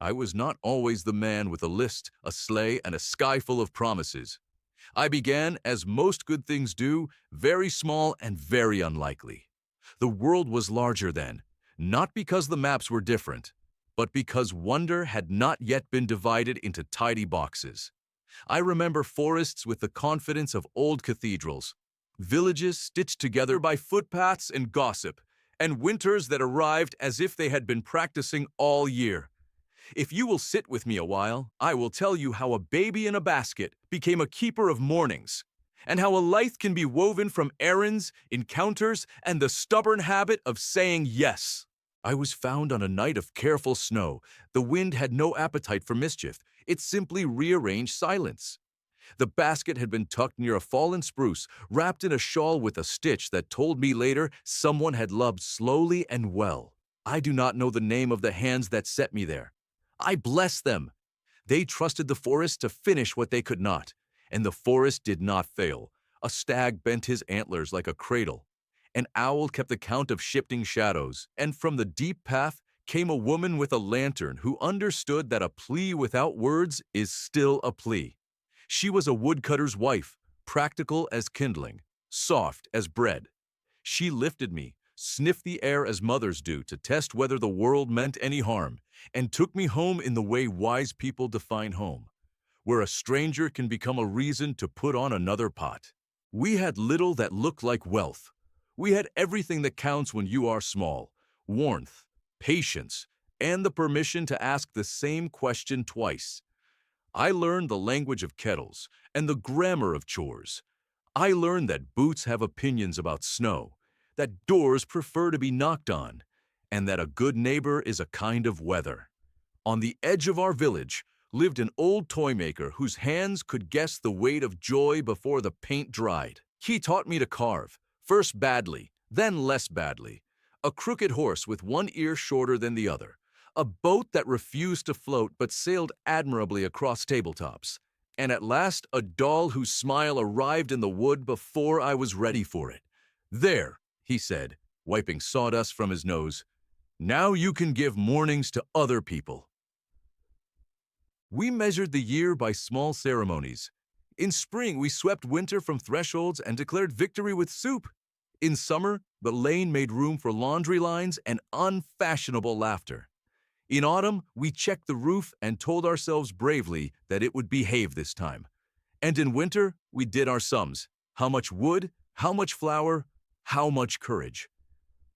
I was not always the man with a list, a sleigh, and a sky full of promises. I began, as most good things do, very small and very unlikely. The world was larger then, not because the maps were different, but because wonder had not yet been divided into tidy boxes. I remember forests with the confidence of old cathedrals, villages stitched together by footpaths and gossip, and winters that arrived as if they had been practicing all year. If you will sit with me a while, I will tell you how a baby in a basket became a keeper of mornings, and how a life can be woven from errands, encounters, and the stubborn habit of saying yes. I was found on a night of careful snow. The wind had no appetite for mischief. It simply rearranged silence. The basket had been tucked near a fallen spruce, wrapped in a shawl with a stitch that told me later someone had loved slowly and well. I do not know the name of the hands that set me there. I bless them. They trusted the forest to finish what they could not, and the forest did not fail. A stag bent his antlers like a cradle. An owl kept account of shifting shadows, and from the deep path came a woman with a lantern who understood that a plea without words is still a plea. She was a woodcutter's wife, practical as kindling, soft as bread. She lifted me, sniffed the air as mothers do to test whether the world meant any harm, and took me home in the way wise people define home, where a stranger can become a reason to put on another pot. We had little that looked like wealth. We had everything that counts when you are small: warmth, patience, and the permission to ask the same question twice. I learned the language of kettles and the grammar of chores. I learned that boots have opinions about snow, that doors prefer to be knocked on, and that a good neighbor is a kind of weather. On the edge of our village lived an old toy maker whose hands could guess the weight of joy before the paint dried. He taught me to carve, first badly, then less badly, a crooked horse with one ear shorter than the other, a boat that refused to float but sailed admirably across tabletops, and at last a doll whose smile arrived in the wood before I was ready for it. "There," he said, wiping sawdust from his nose, "now you can give mornings to other people." We measured the year by small ceremonies. In spring, we swept winter from thresholds and declared victory with soup. In summer, the lane made room for laundry lines and unfashionable laughter. In autumn, we checked the roof and told ourselves bravely that it would behave this time. And in winter, we did our sums: how much wood, how much flour, how much courage.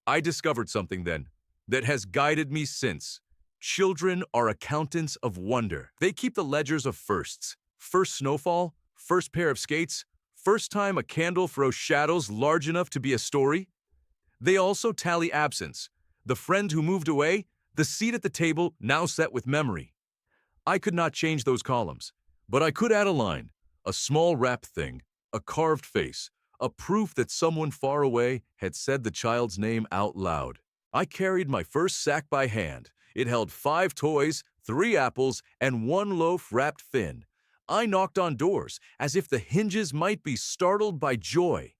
I discovered something then that has guided me since. Children are accountants of wonder. They keep the ledgers of firsts: first snowfall, first pair of skates, first time a candle throws shadows large enough to be a story. They also tally absence: the friend who moved away, the seat at the table now set with memory. I could not change those columns, but I could add a line, a small wrapped thing, a carved face, a proof that someone far away had said the child's name out loud. I carried my first sack by hand. It held 5 toys, 3 apples, and 1 loaf wrapped thin. I knocked on doors as if the hinges might be startled by joy.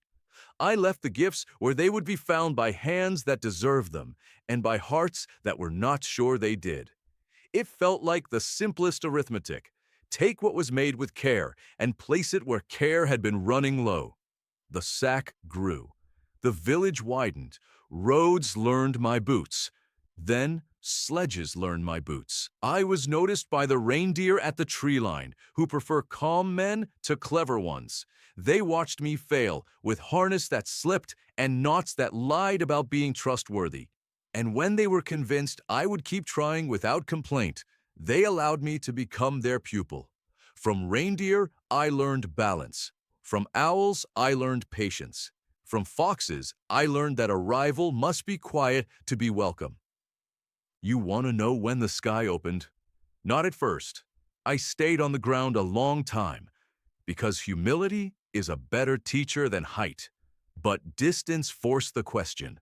I left the gifts where they would be found by hands that deserved them and by hearts that were not sure they did. It felt like the simplest arithmetic. Take what was made with care and place it where care had been running low. The sack grew. The village widened. Roads learned my boots. Then sledges learned my boots. I was noticed by the reindeer at the tree line, who prefer calm men to clever ones. They watched me fail, with harness that slipped and knots that lied about being trustworthy. And when they were convinced I would keep trying without complaint, they allowed me to become their pupil. From reindeer, I learned balance. From owls, I learned patience. From foxes, I learned that a rival must be quiet to be welcome. You want to know when the sky opened? Not at first. I stayed on the ground a long time, because humility is a better teacher than height. But distance forced the question.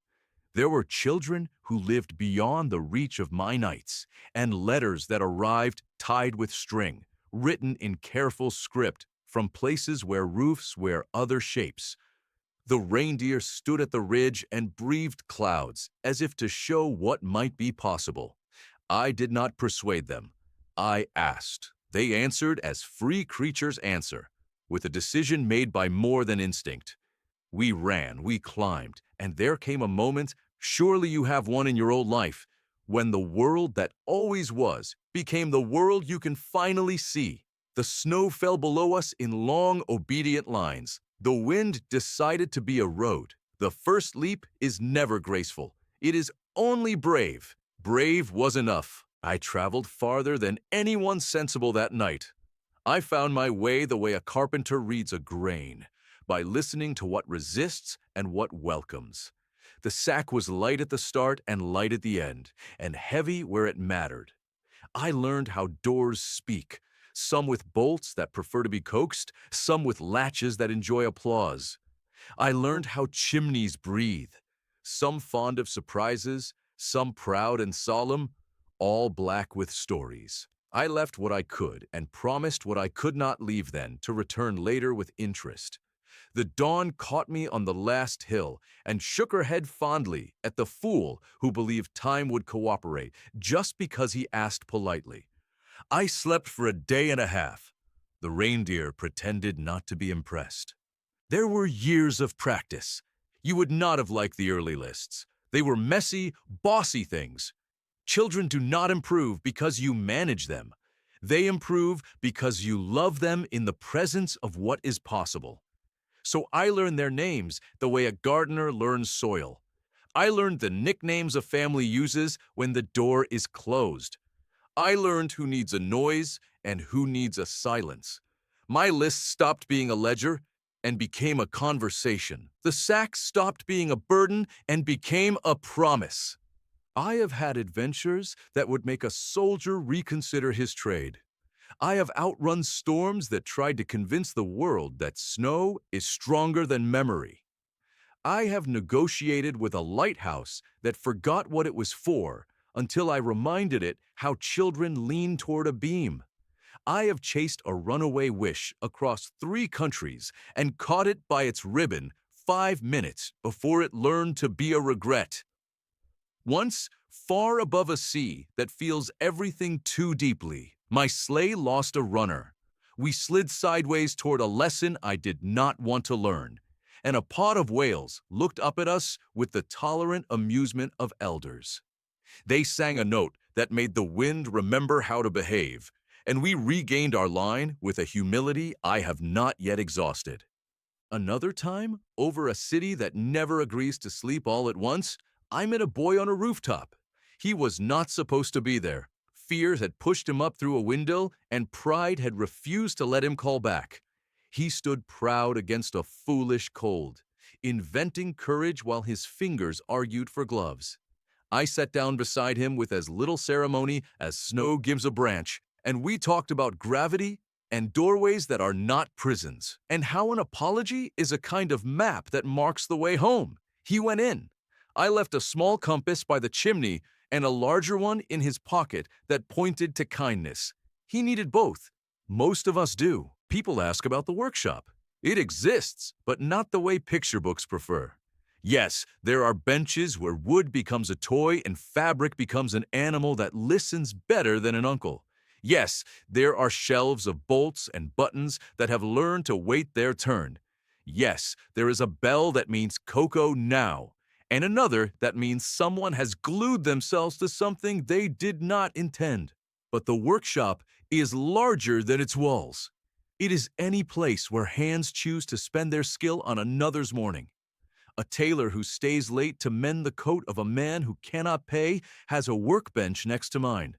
There were children who lived beyond the reach of my nights, and letters that arrived tied with string, written in careful script from places where roofs wear other shapes. The reindeer stood at the ridge and breathed clouds as if to show what might be possible. I did not persuade them. I asked. They answered as free creatures answer, with a decision made by more than instinct. We ran, we climbed, and there came a moment, surely you have one in your old life, when the world that always was became the world you can finally see. The snow fell below us in long, obedient lines. The wind decided to be a road. The first leap is never graceful. It is only brave. Brave was enough. I traveled farther than anyone sensible that night. I found my way the way a carpenter reads a grain, by listening to what resists and what welcomes. The sack was light at the start and light at the end, and heavy where it mattered. I learned how doors speak, some with bolts that prefer to be coaxed, some with latches that enjoy applause. I learned how chimneys breathe, some fond of surprises, some proud and solemn, all black with stories. I left what I could and promised what I could not leave then to return later with interest. The dawn caught me on the last hill and shook her head fondly at the fool who believed time would cooperate just because he asked politely. I slept for a day and a half. The reindeer pretended not to be impressed. There were years of practice. You would not have liked the early lists. They were messy, bossy things. Children do not improve because you manage them. They improve because you love them in the presence of what is possible. So I learned their names the way a gardener learns soil. I learned the nicknames a family uses when the door is closed. I learned who needs a noise and who needs a silence. My list stopped being a ledger and became a conversation. The sack stopped being a burden and became a promise. I have had adventures that would make a soldier reconsider his trade. I have outrun storms that tried to convince the world that snow is stronger than memory. I have negotiated with a lighthouse that forgot what it was for until I reminded it how children lean toward a beam. I have chased a runaway wish across 3 countries and caught it by its ribbon 5 minutes before it learned to be a regret. Once, far above a sea that feels everything too deeply, my sleigh lost a runner. We slid sideways toward a lesson I did not want to learn, and a pod of whales looked up at us with the tolerant amusement of elders. They sang a note that made the wind remember how to behave, and we regained our line with a humility I have not yet exhausted. Another time, over a city that never agrees to sleep all at once, I met a boy on a rooftop. He was not supposed to be there. Fear had pushed him up through a window, and pride had refused to let him call back. He stood proud against a foolish cold, inventing courage while his fingers argued for gloves. I sat down beside him with as little ceremony as snow gives a branch, and we talked about gravity and doorways that are not prisons, and how an apology is a kind of map that marks the way home. He went in. I left a small compass by the chimney and a larger one in his pocket that pointed to kindness. He needed both. Most of us do. People ask about the workshop. It exists, but not the way picture books prefer. Yes, there are benches where wood becomes a toy and fabric becomes an animal that listens better than an uncle. Yes, there are shelves of bolts and buttons that have learned to wait their turn. Yes, there is a bell that means cocoa now, and another that means someone has glued themselves to something they did not intend. But the workshop is larger than its walls. It is any place where hands choose to spend their skill on another's morning. A tailor who stays late to mend the coat of a man who cannot pay has a workbench next to mine.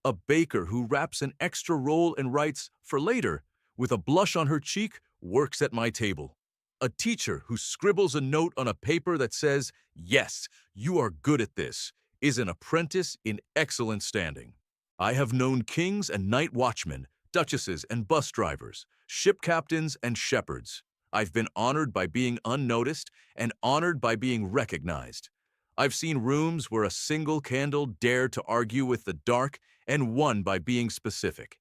A baker who wraps an extra roll and writes, "for later," with a blush on her cheek, works at my table. A teacher who scribbles a note on a paper that says, "Yes, you are good at this," is an apprentice in excellent standing. I have known kings and night watchmen, duchesses and bus drivers, ship captains and shepherds. I've been honored by being unnoticed and honored by being recognized. I've seen rooms where a single candle dared to argue with the dark and won by being specific.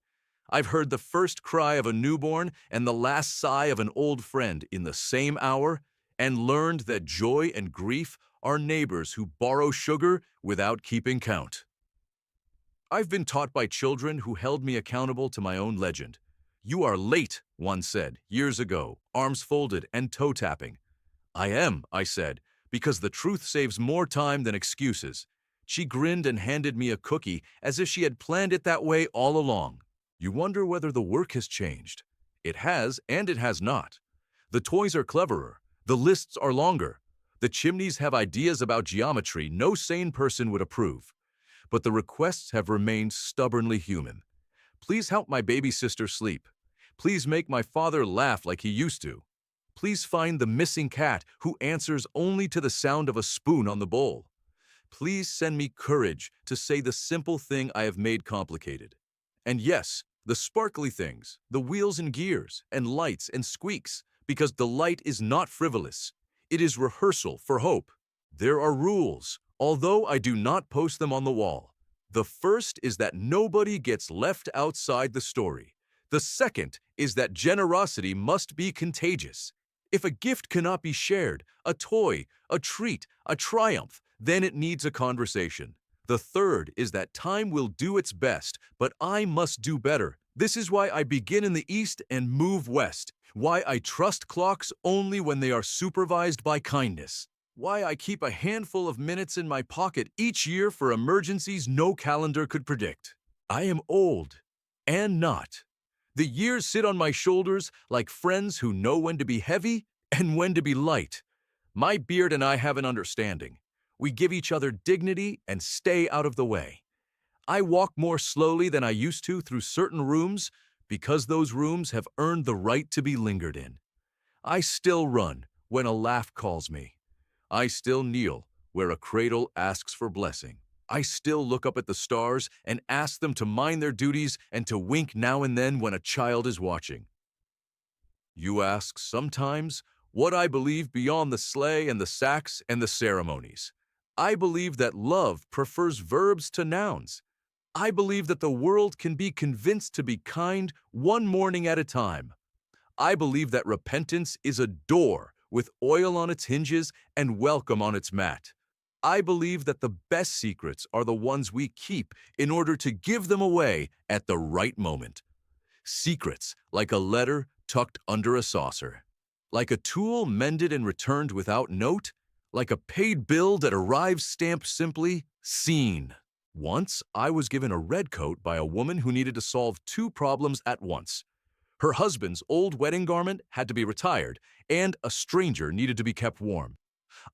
I've heard the first cry of a newborn and the last sigh of an old friend in the same hour, and learned that joy and grief are neighbors who borrow sugar without keeping count. I've been taught by children who held me accountable to my own legend. "You are late," one said, years ago, arms folded and toe-tapping. "I am," I said, "because the truth saves more time than excuses." She grinned and handed me a cookie as if she had planned it that way all along. You wonder whether the work has changed. It has, and it has not. The toys are cleverer. The lists are longer. The chimneys have ideas about geometry no sane person would approve. But the requests have remained stubbornly human. Please help my baby sister sleep. Please make my father laugh like he used to. Please find the missing cat who answers only to the sound of a spoon on the bowl. Please send me courage to say the simple thing I have made complicated. And yes, the sparkly things, the wheels and gears, and lights and squeaks, because delight is not frivolous. It is rehearsal for hope. There are rules, although I do not post them on the wall. The first is that nobody gets left outside the story. The second is that generosity must be contagious. If a gift cannot be shared, a toy, a treat, a triumph, then it needs a conversation. The third is that time will do its best, but I must do better. This is why I begin in the east and move west. Why I trust clocks only when they are supervised by kindness. Why I keep a handful of minutes in my pocket each year for emergencies no calendar could predict. I am old, and not. The years sit on my shoulders like friends who know when to be heavy and when to be light. My beard and I have an understanding. We give each other dignity and stay out of the way. I walk more slowly than I used to through certain rooms because those rooms have earned the right to be lingered in. I still run when a laugh calls me. I still kneel where a cradle asks for blessing. I still look up at the stars and ask them to mind their duties and to wink now and then when a child is watching. You ask sometimes what I believe beyond the sleigh and the sacks and the ceremonies. I believe that love prefers verbs to nouns. I believe that the world can be convinced to be kind one morning at a time. I believe that repentance is a door with oil on its hinges and welcome on its mat. I believe that the best secrets are the ones we keep in order to give them away at the right moment. Secrets like a letter tucked under a saucer. Like a tool mended and returned without note. Like a paid bill that arrives stamped simply, seen. Once, I was given a red coat by a woman who needed to solve two problems at once. Her husband's old wedding garment had to be retired, and a stranger needed to be kept warm.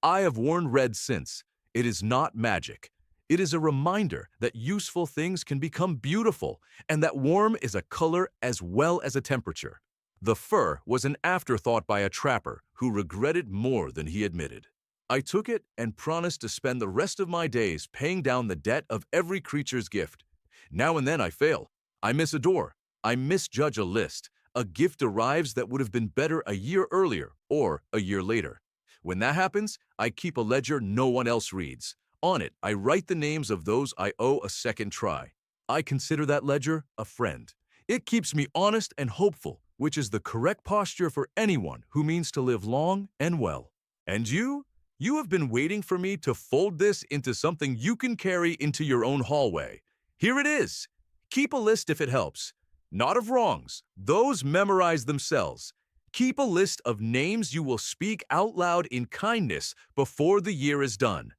I have worn red since. It is not magic. It is a reminder that useful things can become beautiful, and that warm is a color as well as a temperature. The fur was an afterthought by a trapper who regretted more than he admitted. I took it and promised to spend the rest of my days paying down the debt of every creature's gift. Now and then I fail. I miss a door. I misjudge a list. A gift arrives that would have been better a year earlier or a year later. When that happens, I keep a ledger no one else reads. On it, I write the names of those I owe a second try. I consider that ledger a friend. It keeps me honest and hopeful, which is the correct posture for anyone who means to live long and well. And you? You have been waiting for me to fold this into something you can carry into your own hallway. Here it is. Keep a list if it helps. Not of wrongs. Those memorize themselves. Keep a list of names you will speak out loud in kindness before the year is done.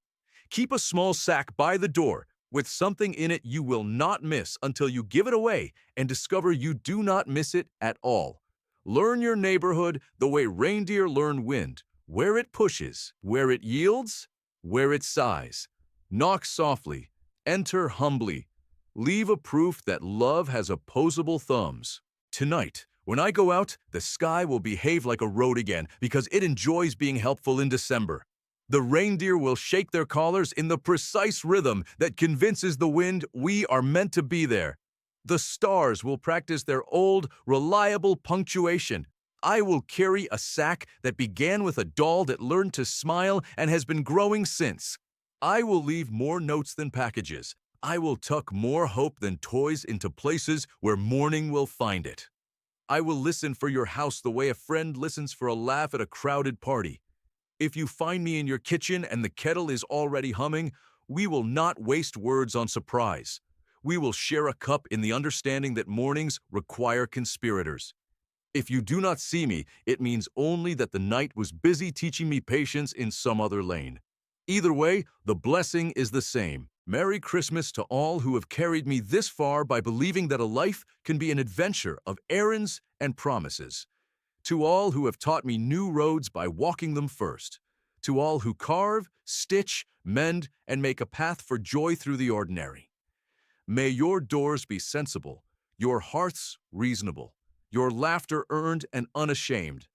Keep a small sack by the door with something in it you will not miss until you give it away and discover you do not miss it at all. Learn your neighborhood the way reindeer learn wind. Where it pushes, where it yields, where it sighs. Knock softly, enter humbly. Leave a proof that love has opposable thumbs. Tonight, when I go out, the sky will behave like a road again because it enjoys being helpful in December. The reindeer will shake their collars in the precise rhythm that convinces the wind we are meant to be there. The stars will practice their old, reliable punctuation. I will carry a sack that began with a doll that learned to smile and has been growing since. I will leave more notes than packages. I will tuck more hope than toys into places where morning will find it. I will listen for your house the way a friend listens for a laugh at a crowded party. If you find me in your kitchen and the kettle is already humming, we will not waste words on surprise. We will share a cup in the understanding that mornings require conspirators. If you do not see me, it means only that the night was busy teaching me patience in some other lane. Either way, the blessing is the same. Merry Christmas to all who have carried me this far by believing that a life can be an adventure of errands and promises. To all who have taught me new roads by walking them first. To all who carve, stitch, mend, and make a path for joy through the ordinary. May your doors be sensible, your hearts reasonable, your laughter earned and unashamed.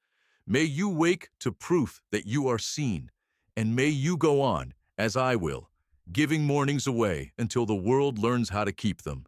May you wake to proof that you are seen, and may you go on, as I will, giving mornings away until the world learns how to keep them.